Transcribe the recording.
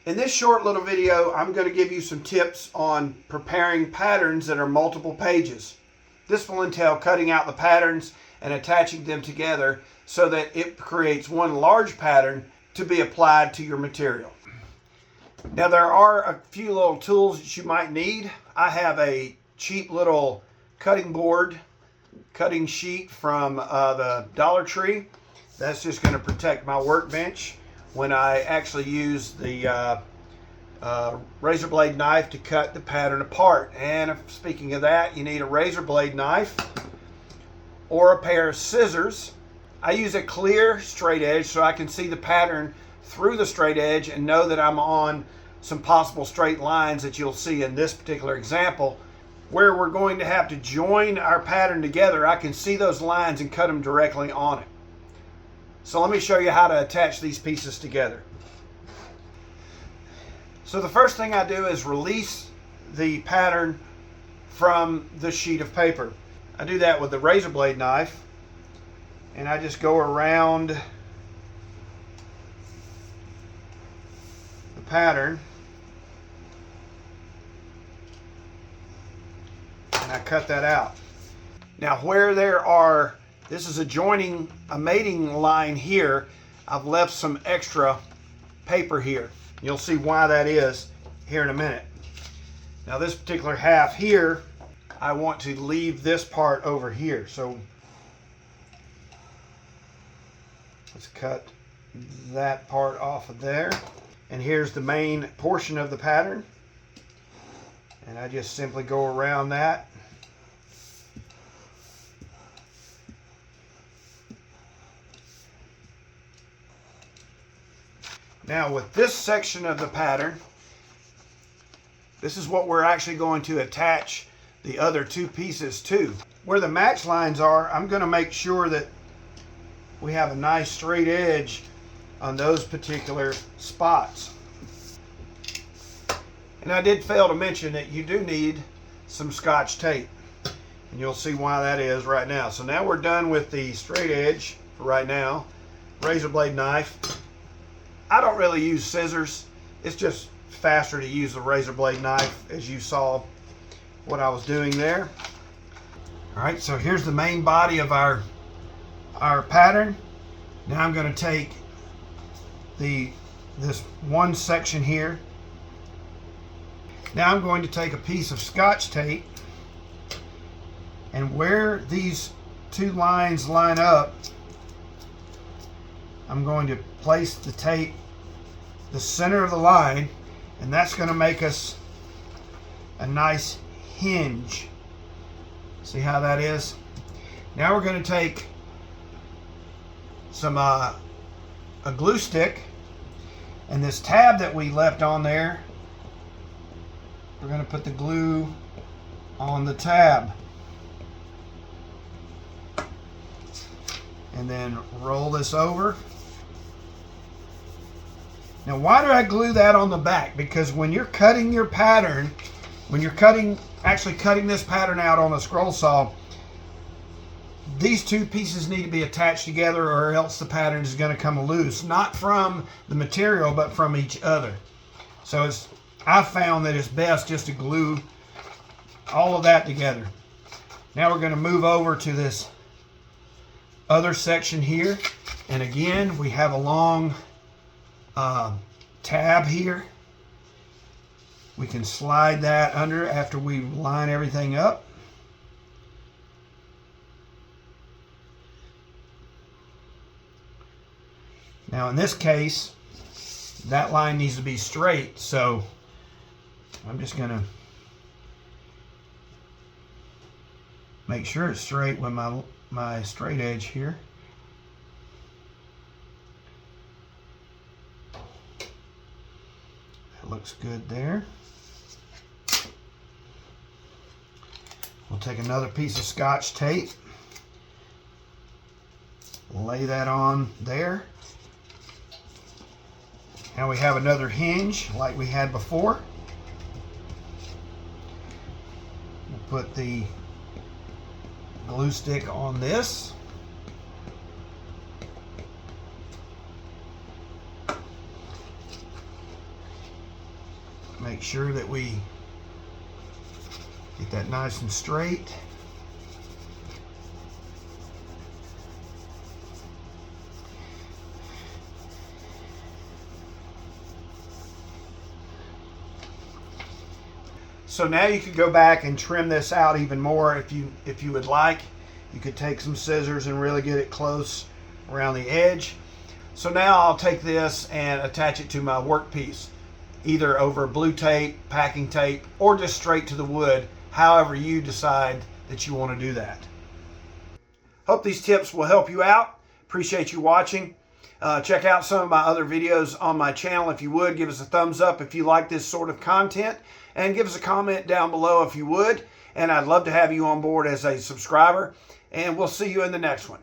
In this short little video, I'm going to give you some tips on preparing patterns that are multiple pages. This will entail cutting out the patterns and attaching them together so that it creates one large pattern to be applied to your material. Now there are a few little tools that you might need. I have a cheap little cutting board, cutting sheet from the Dollar Tree. That's just going to protect my workbench when I actually use the razor blade knife to cut the pattern apart. And speaking of that, you need a razor blade knife or a pair of scissors. I use a clear straight edge so I can see the pattern through the straight edge and know that I'm on some possible straight lines that you'll see in this particular example. Where we're going to have to join our pattern together, I can see those lines and cut them directly on it. So let me show you how to attach these pieces together. So the first thing I do is release the pattern from the sheet of paper. I do that with the razor blade knife, and I just go around the pattern and I cut that out. Now where there are, this is a mating line here, I've left some extra paper here. You'll see why that is here in a minute. Now this particular half here, I want to leave this part over here. So let's cut that part off of there. And here's the main portion of the pattern. And I just simply go around that. Now with this section of the pattern, this is what we're actually going to attach the other two pieces to. Where the match lines are, I'm going to make sure that we have a nice straight edge on those particular spots. And I did fail to mention that you do need some Scotch tape. And you'll see why that is right now. So now we're done with the straight edge for right now. Razor blade knife. I don't really use scissors. It's just faster to use the razor blade knife, as you saw what I was doing there. All right, so here's the main body of our pattern. Now I'm going to take this one section here. Now I'm going to take a piece of Scotch tape, and where these two lines line up, I'm going to place the tape the center of the line, and that's going to make us a nice hinge. See how that is? Now we're going to take some a glue stick, and this tab that we left on there, we're going to put the glue on the tab and then roll this over. Now why do I glue that on the back? Because when you're cutting your pattern, when you're actually cutting this pattern out on a scroll saw, these two pieces need to be attached together, or else the pattern is going to come loose, not from the material but from each other. So I found that it's best just to glue all of that together. Now we're going to move over to this other section here, and again we have a long tab here. We can slide that under after we line everything up. Now in this case, that line needs to be straight, so I'm just going to make sure it's straight with my straight edge here. That looks good there. We'll take another piece of Scotch tape, lay that on there. Now we have another hinge like we had before. We'll put the glue stick on this. Make sure that we get that nice and straight. So now you could go back and trim this out even more if you would like. You could take some scissors and really get it close around the edge. So now I'll take this and attach it to my workpiece, either over blue tape, packing tape, or just straight to the wood, however you decide that you want to do that. Hope these tips will help you out. Appreciate you watching. Check out some of my other videos on my channel. If you would, give us a thumbs up if you like this sort of content, and give us a comment down below if you would. And I'd love to have you on board as a subscriber, and we'll see you in the next one.